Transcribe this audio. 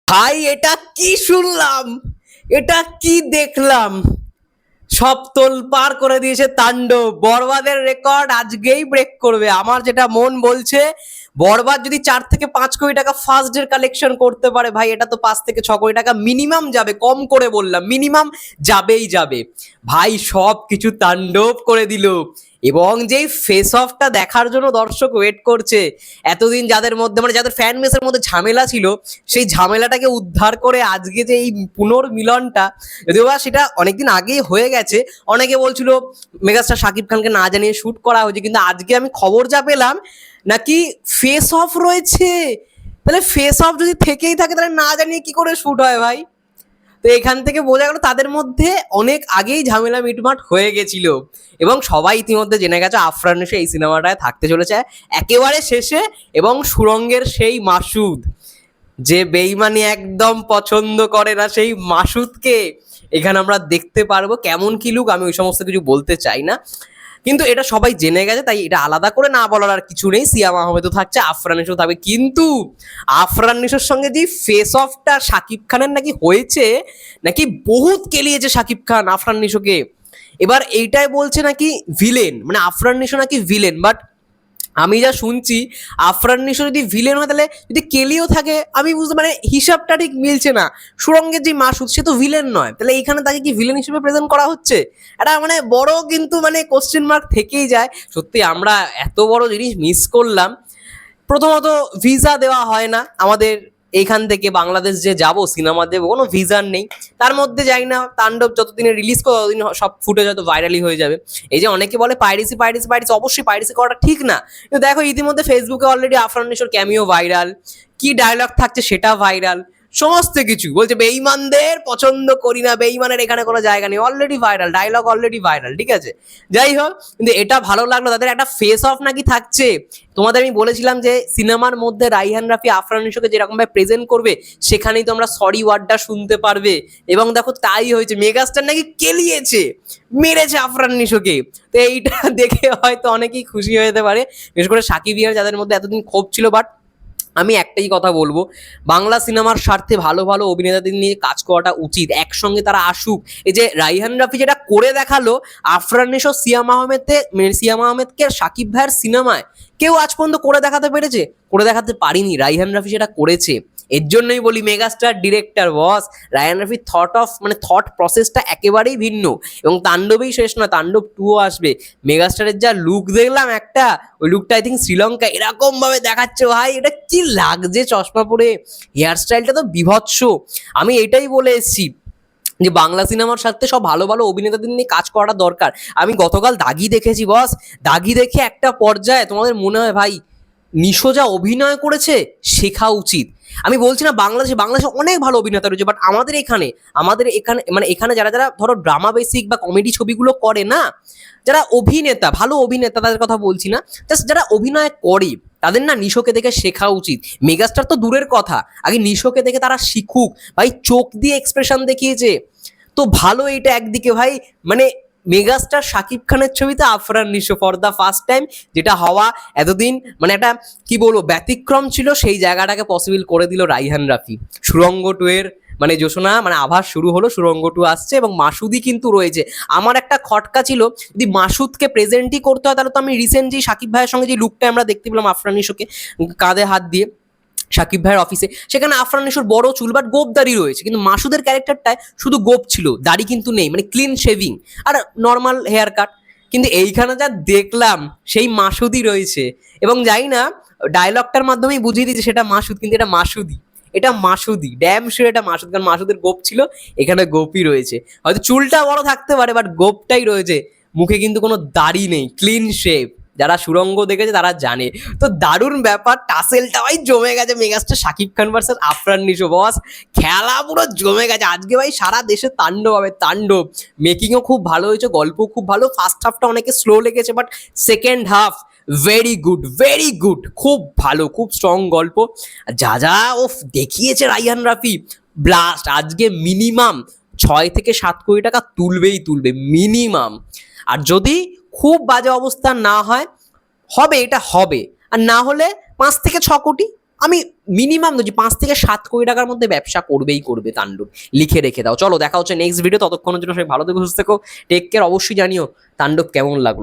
ভাই এটা কি শুনলাম, এটা কি দেখলাম? সব তোলপাড় করে দিয়েছে তাণ্ডব। বরবাদের রেকর্ড আজকেই ব্রেক করবে। আমার যেটা মন বলছে, বরবাদ যদি 4 থেকে 5 কোটি টাকা ফার্স্ট ডে কালেকশন করতে পারে, ভাই এটা তো 5 থেকে 6 কোটি টাকা মিনিমাম যাবে। কম করে বললাম, মিনিমাম যাবেই যাবে। ভাই সব কিছু তাণ্ডব করে দিল। এবং যেই ফেস অফটা দেখার জন্য দর্শক ওয়েট করছে, এতদিন যাদের মধ্যে মানে যাদের ফ্যান বেসের মধ্যে ঝামেলা ছিল, সেই ঝামেলাটাকে উদ্ধার করে আজকে যে এই পুনর্মিলনটা, যদিও বা সেটা অনেকদিন আগেই হয়ে গেছে। অনেকে বলছিল মেগাস্টার শাকিব খানকে না জানিয়ে শুট করা হয়েছে, কিন্তু আজকে আমি খবর যা পেলাম নাকি ফেস অফ রয়েছে। তাহলে ফেস অফ যদি থেকেই থাকে তাহলে না জানিয়ে কি করে শুট হয় ভাই? তো এখান থেকে বোঝা গেল তাদের মধ্যে অনেক আগেই ঝামেলা মিটমাট হয়ে গেছিল। এবং সবাই ইতিমধ্যে জেনে গেছে আফরান নিশো এই সিনেমাটায় থাকতে চলেছে একেবারে শেষে। এবং সুরঙ্গের সেই মাসুদ, যে বেইমানি একদম পছন্দ করে না, সেই মাসুদকে এখানে আমরা দেখতে পারবো। কেমন কি লুক আমি ওই সমস্ত কিছু বলতে চাই না, কিন্তু এটা সবাই জেনে গেছে, তাই এটা আলাদা করে না বলার আর কিছু নেই। সিয়াম আহমেদও থাকছে, আফরান নিশো থাকবে, কিন্তু আফরান নিশোর সঙ্গে যে ফেস অফটা শাকিব খানের নাকি হয়েছে, নাকি বহুত কেলিয়েছে শাকিব খান আফরান নিশোকে। এবার এইটাই বলছে নাকি ভিলেন, মানে আফরান নিশো নাকি ভিলেন। বাট আমি যা শুনছি, আফরান নিশো যদি ভিলেন হয় তাহলে যদি কেলিও থাকে, আমি বুঝতে মানে হিসাবটা ঠিক মিলছে না। সুরঙ্গের যে মাসুদ সে তো ভিলেন নয়, তাহলে এখানে তাকে কি ভিলেন হিসেবে প্রেজেন্ট করা হচ্ছে? এটা মানে বড় কিন্তু মানে কোশ্চেন মার্ক থেকেই যায়। সত্যি আমরা এত বড় জিনিস মিস করলাম। প্রথমত ভিসা দেওয়া হয় না আমাদের, এইখান থেকে বাংলাদেশ যে যাব সিনেমা দেবো কোনো ভিসার নেই। তার মধ্যে যাই না, তাণ্ডব যতদিনে রিলিজ করে ততদিন সব ফুটেজ হয়তো ভাইরালি হয়ে যাবে। এই যে অনেকে বলে পাইরেসি পাইরেসি পাইরেসি, অবশ্যই পাইরেসি করাটা ঠিক না, কিন্তু দেখো ইতিমধ্যে ফেসবুকে অলরেডি আফরান নিশোর ক্যামিও ভাইরাল, কি ডায়লগ থাকছে সেটা ভাইরাল, সমস্ত কিছু বলছে বেঈমানদের পছন্দ করি না, বেঈমানের এখানে কোনো জায়গা নেই, already viral dialogue, already viral. ঠিক আছে, যাই হোক, কিন্তু এটা ভালো লাগলো তাদের একটা ফেস অফ নাকি থাকছে। তোমাদের আমি বলেছিলাম যে সিনেমার মধ্যে রাইহান রাফি আফরান নিশোকে যেরকম ভাবে প্রেজেন্ট করবে, সেখানেই তোমরা সরি ওয়ার্ডটা শুনতে পারবে। এবং দেখো তাই হয়েছে, মেগাস্টার নাকি কেলিয়েছে, মেরেছে আফরান নিশোকে। তো এইটা দেখে হয়তো অনেকেই খুশি হয়ে যেতে পারে, বিশেষ করে সাকিবিয়ার যাদের মধ্যে এতদিন ক্ষোভ ছিল। বাট আমি একটাই কথা বলবো, বাংলা সিনেমার স্বার্থে ভালো ভালো অভিনেতাদের নিয়ে কাজ করাটা উচিত, একসঙ্গে তারা আসুক। এই যে রাইহান রাফি যেটা করে দেখালো আফরান নিশো সিয়াম আহমেদকে সাকিব ভাইয়ের সিনেমায়, কেউ আজ পর্যন্ত করে দেখাতে পেরেছে? করে দেখাতে পারিনি, রাইহান রাফি সেটা করেছে। এর জন্যই বলি মেগাস্টার ডিরেক্টর বস। রাইহান রাফির থট প্রসেসটা একেবারেই ভিন্ন। এবং তাণ্ডবেই শেষ নয়, তাণ্ডব 2ও আসবে। মেগাস্টারের যা লুক দেখলাম একটা, ওই লুকটা আই থিঙ্ক শ্রীলঙ্কা এরকম ভাবে দেখাচ্ছে। ভাই এটা কি লাগছে চশমা পরে, হেয়ার স্টাইলটা তো বিভৎস। আমি এটাই বলে এসেছি যে বাংলা সিনেমার সাথে সব ভালো ভালো অভিনেতাদের নিয়ে কাজ করাটা দরকার। আমি গতকাল দাগি দেখেছি বস, দাগি দেখে একটা পর্যায়ে তোমাদের মনে হয় ভাই নিশো যা অভিনয় করেছে শেখা উচিত। আমি বলছি না বাংলাদেশে অনেক ভালো অভিনেতা রয়েছে, বাট আমাদের এখানে মানে এখানে যারা যারা ধরো ড্রামা বেসিক বা কমেডি ছবিগুলো করে না, যারা অভিনেতা, ভালো অভিনেতা তাদের কথা বলছি না, জাস্ট যারা অভিনয় করে, তাদের না নিশোকে দেখে শেখা উচিত। মেগাস্টার তো দূরের কথা, আগে নিশোকে দেখে তারা শিখুক। ভাই চোখ দিয়ে এক্সপ্রেশন দেখিয়েছে, তো ভালো। এটা একদিকে ভাই মানে মেগাস্টার শাকিব খানের ছবিতে Afran Nisho for the first time, যেটা হওয়া এতদিন মানে একটা কি বলবো ব্যতিক্রম ছিল, সেই জায়গাটাকে পসিবল করে দিল রাইহান রাফি। সুরঙ্গ 2 এর মানে জোসনা মানে আভাস শুরু হলো, সুরঙ্গ 2 আসছে এবং মাসুদি কিন্তু রয়েছে। আমার একটা খটকা ছিল, যদি মাসুদকে প্রেজেন্টই করতে হয় তাহলে তো আমি রিসেন্ট যে শাকিব ভাইয়ের সঙ্গে যে লুকটা আমরা দেখতে পেলাম আফরান নিশোকে কাঁধে হাত দিয়ে শাকিব ভাইয়ের অফিসে, সেখানে আফরান নিশোর বড় চুল বাট গোপ দাড়ি রয়েছে, কিন্তু মাসুদের ক্যারেক্টারটায় শুধু গোপ ছিল, দাড়ি কিন্তু নেই, মানে ক্লিন শেভিং আর নর্মাল হেয়ার কাট। কিন্তু এইখানে যা দেখলাম সেই মাসুদই রয়েছে। এবং জানি না ডায়লগটার মাধ্যমেই বুঝিয়ে দিয়েছে সেটা মাসুদ, কিন্তু এটা মাসুদি ড্যাম শিওর এটা মাসুদ, কারণ মাসুদের গোপ ছিল, এখানে গোপই রয়েছে। হয়তো চুলটা বড় থাকতে পারে বাট গোপটাই রয়েছে, মুখে কিন্তু কোনো দাড়ি নেই, ক্লিন শেভ। যারা সুরঙ্গ দেখেছে তারা জানে। তো দারুণ ব্যাপার, টাসেলটা ভাই জমে গেছে, মেগাস্টার শাকিব খান ভার্সেস আফরান নিশো বস, খেলা পুরো জমে গেছে আজকে ভাই। সারা দেশে তাণ্ডব হবে, তাণ্ডব। মেকিংও খুব ভালো হয়েছে, গল্প খুব ভালো। ফার্স্ট হাফটা অনেকে স্লো লেগেছে, but second half very good, very good, খুব ভালো, খুব স্ট্রং গল্প। যা যা ও দেখিয়েছে রাইহান রাফি, ব্লাস্ট। আজকে মিনিমাম 6 থেকে 7 কোটি টাকা তুলবেই তুলবে মিনিমাম। আর যদি খুব বাজে অবস্থা না হয়, হবে, এটা হবে। আর না হলে 5 থেকে 6 কোটি, আমি মিনিমাম বলছি 5 থেকে 7 কোটি টাকার মধ্যে ব্যবসা করবেই করবে তাণ্ডব। লিখে রেখে দাও। চলো দেখা হচ্ছে নেক্সট ভিডিও, ততক্ষণের জন্য সবাই ভালো থেকো, সুস্থ থেকো, টেক কেয়ার। অবশ্যই জানিও তাণ্ডব কেমন লাগলো।